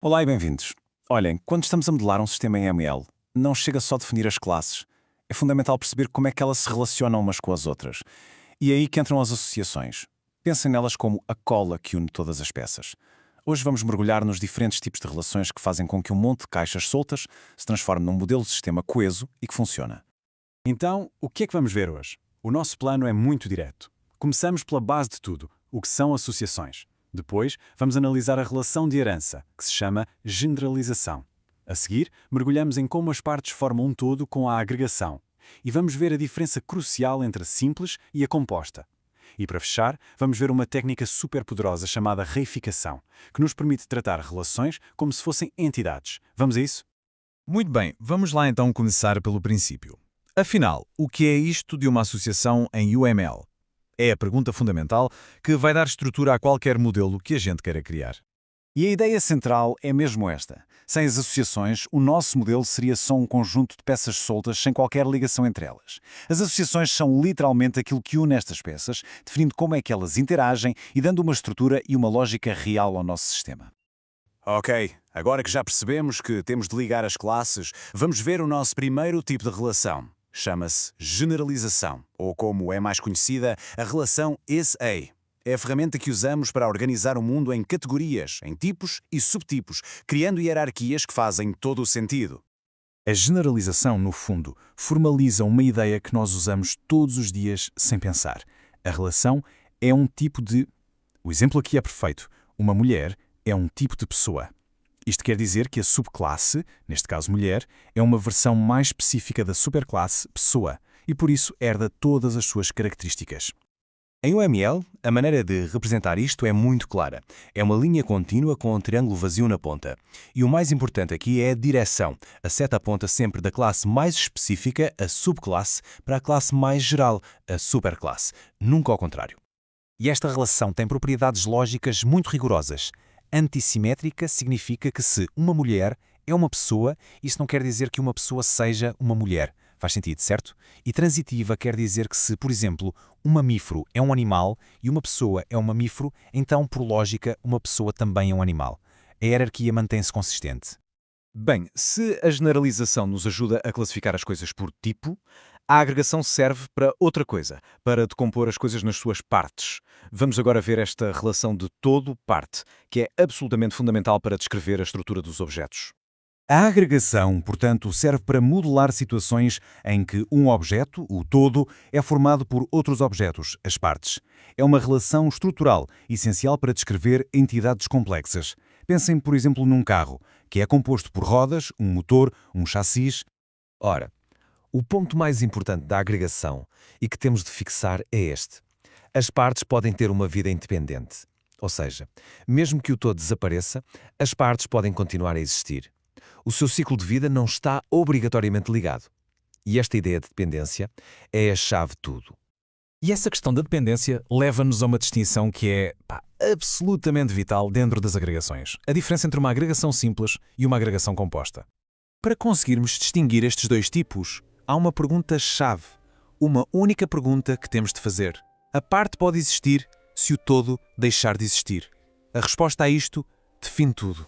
Olá e bem-vindos. Olhem, quando estamos a modelar um sistema em ML, não chega só a definir as classes. É fundamental perceber como é que elas se relacionam umas com as outras. E é aí que entram as associações. Pensem nelas como a cola que une todas as peças. Hoje vamos mergulhar nos diferentes tipos de relações que fazem com que um monte de caixas soltas se transforme num modelo de sistema coeso e que funciona. Então, o que é que vamos ver hoje? O nosso plano é muito direto. Começamos pela base de tudo, o que são associações. Depois, vamos analisar a relação de herança, que se chama generalização. A seguir, mergulhamos em como as partes formam um todo com a agregação. E vamos ver a diferença crucial entre a simples e a composta. E para fechar, vamos ver uma técnica super poderosa chamada reificação, que nos permite tratar relações como se fossem entidades. Vamos a isso? Muito bem, vamos lá então começar pelo princípio. Afinal, o que é isto de uma associação em UML? É a pergunta fundamental que vai dar estrutura a qualquer modelo que a gente queira criar. E a ideia central é mesmo esta. Sem as associações, o nosso modelo seria só um conjunto de peças soltas sem qualquer ligação entre elas. As associações são literalmente aquilo que une estas peças, definindo como é que elas interagem e dando uma estrutura e uma lógica real ao nosso sistema. Ok, agora que já percebemos que temos de ligar as classes, vamos ver o nosso primeiro tipo de relação. Chama-se generalização, ou como é mais conhecida, a relação is-a. É a ferramenta que usamos para organizar o mundo em categorias, em tipos e subtipos, criando hierarquias que fazem todo o sentido. A generalização, no fundo, formaliza uma ideia que nós usamos todos os dias sem pensar. A relação é um tipo de... O exemplo aqui é perfeito. Uma mulher é um tipo de pessoa. Isto quer dizer que a subclasse, neste caso mulher, é uma versão mais específica da superclasse pessoa e por isso herda todas as suas características. Em UML, a maneira de representar isto é muito clara. É uma linha contínua com um triângulo vazio na ponta. E o mais importante aqui é a direção. A seta aponta sempre da classe mais específica, a subclasse, para a classe mais geral, a superclasse. Nunca ao contrário. E esta relação tem propriedades lógicas muito rigorosas. Antissimétrica significa que se uma mulher é uma pessoa, isso não quer dizer que uma pessoa seja uma mulher. Faz sentido, certo? E transitiva quer dizer que se, por exemplo, um mamífero é um animal e uma pessoa é um mamífero, então, por lógica, uma pessoa também é um animal. A hierarquia mantém-se consistente. Bem, se a generalização nos ajuda a classificar as coisas por tipo, a agregação serve para outra coisa, para decompor as coisas nas suas partes. Vamos agora ver esta relação de todo-parte, que é absolutamente fundamental para descrever a estrutura dos objetos. A agregação, portanto, serve para modelar situações em que um objeto, o todo, é formado por outros objetos, as partes. É uma relação estrutural, essencial para descrever entidades complexas. Pensem, por exemplo, num carro, que é composto por rodas, um motor, um chassis. Ora, o ponto mais importante da agregação e que temos de fixar é este. As partes podem ter uma vida independente. Ou seja, mesmo que o todo desapareça, as partes podem continuar a existir. O seu ciclo de vida não está obrigatoriamente ligado. E esta ideia de dependência é a chave de tudo. E essa questão da dependência leva-nos a uma distinção que é absolutamente vital dentro das agregações. A diferença entre uma agregação simples e uma agregação composta. Para conseguirmos distinguir estes dois tipos, há uma pergunta-chave. Uma única pergunta que temos de fazer. A parte pode existir se o todo deixar de existir. A resposta a isto define tudo.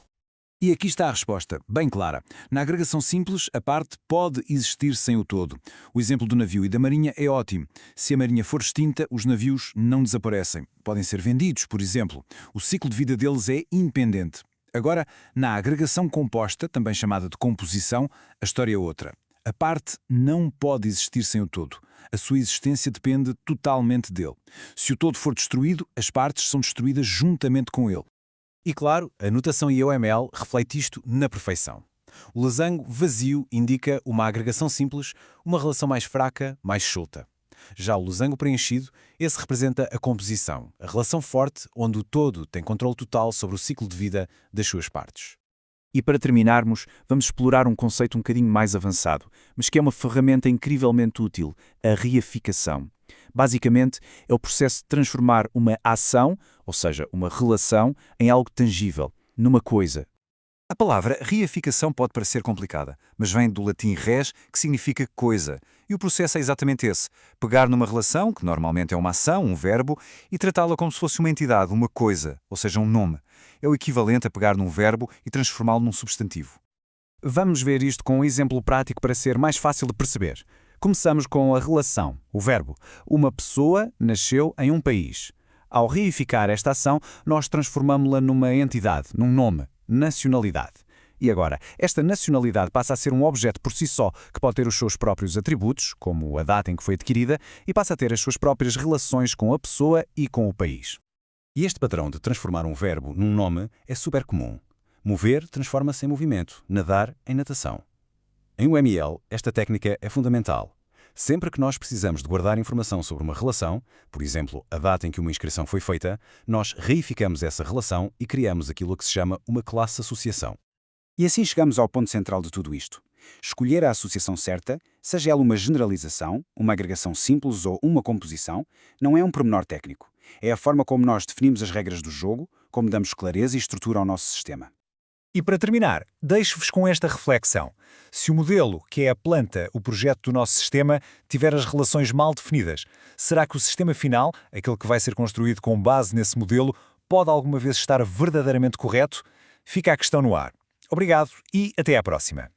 E aqui está a resposta, bem clara. Na agregação simples, a parte pode existir sem o todo. O exemplo do navio e da marinha é ótimo. Se a marinha for extinta, os navios não desaparecem. Podem ser vendidos, por exemplo. O ciclo de vida deles é independente. Agora, na agregação composta, também chamada de composição, a história é outra. A parte não pode existir sem o todo. A sua existência depende totalmente dele. Se o todo for destruído, as partes são destruídas juntamente com ele. E claro, a notação UML reflete isto na perfeição. O losango vazio indica uma agregação simples, uma relação mais fraca, mais solta. Já o losango preenchido, esse representa a composição, a relação forte onde o todo tem controle total sobre o ciclo de vida das suas partes. E para terminarmos, vamos explorar um conceito um bocadinho mais avançado, mas que é uma ferramenta incrivelmente útil, a reificação. Basicamente, é o processo de transformar uma ação, ou seja, uma relação, em algo tangível, numa coisa. A palavra reificação pode parecer complicada, mas vem do latim res, que significa coisa. E o processo é exatamente esse: pegar numa relação, que normalmente é uma ação, um verbo, e tratá-la como se fosse uma entidade, uma coisa, ou seja, um nome. É o equivalente a pegar num verbo e transformá-lo num substantivo. Vamos ver isto com um exemplo prático para ser mais fácil de perceber. Começamos com a relação, o verbo. Uma pessoa nasceu em um país. Ao reificar esta ação, nós transformamos-la numa entidade, num nome, nacionalidade. E agora, esta nacionalidade passa a ser um objeto por si só, que pode ter os seus próprios atributos, como a data em que foi adquirida, e passa a ter as suas próprias relações com a pessoa e com o país. E este padrão de transformar um verbo num nome é super comum. Mover transforma-se em movimento, nadar em natação. Em UML, esta técnica é fundamental. Sempre que nós precisamos de guardar informação sobre uma relação, por exemplo, a data em que uma inscrição foi feita, nós reificamos essa relação e criamos aquilo que se chama uma classe associação. E assim chegamos ao ponto central de tudo isto. Escolher a associação certa, seja ela uma generalização, uma agregação simples ou uma composição, não é um pormenor técnico. É a forma como nós definimos as regras do jogo, como damos clareza e estrutura ao nosso sistema. E para terminar, deixo-vos com esta reflexão. Se o modelo, que é a planta, o projeto do nosso sistema, tiver as relações mal definidas, será que o sistema final, aquele que vai ser construído com base nesse modelo, pode alguma vez estar verdadeiramente correto? Fica a questão no ar. Obrigado e até à próxima.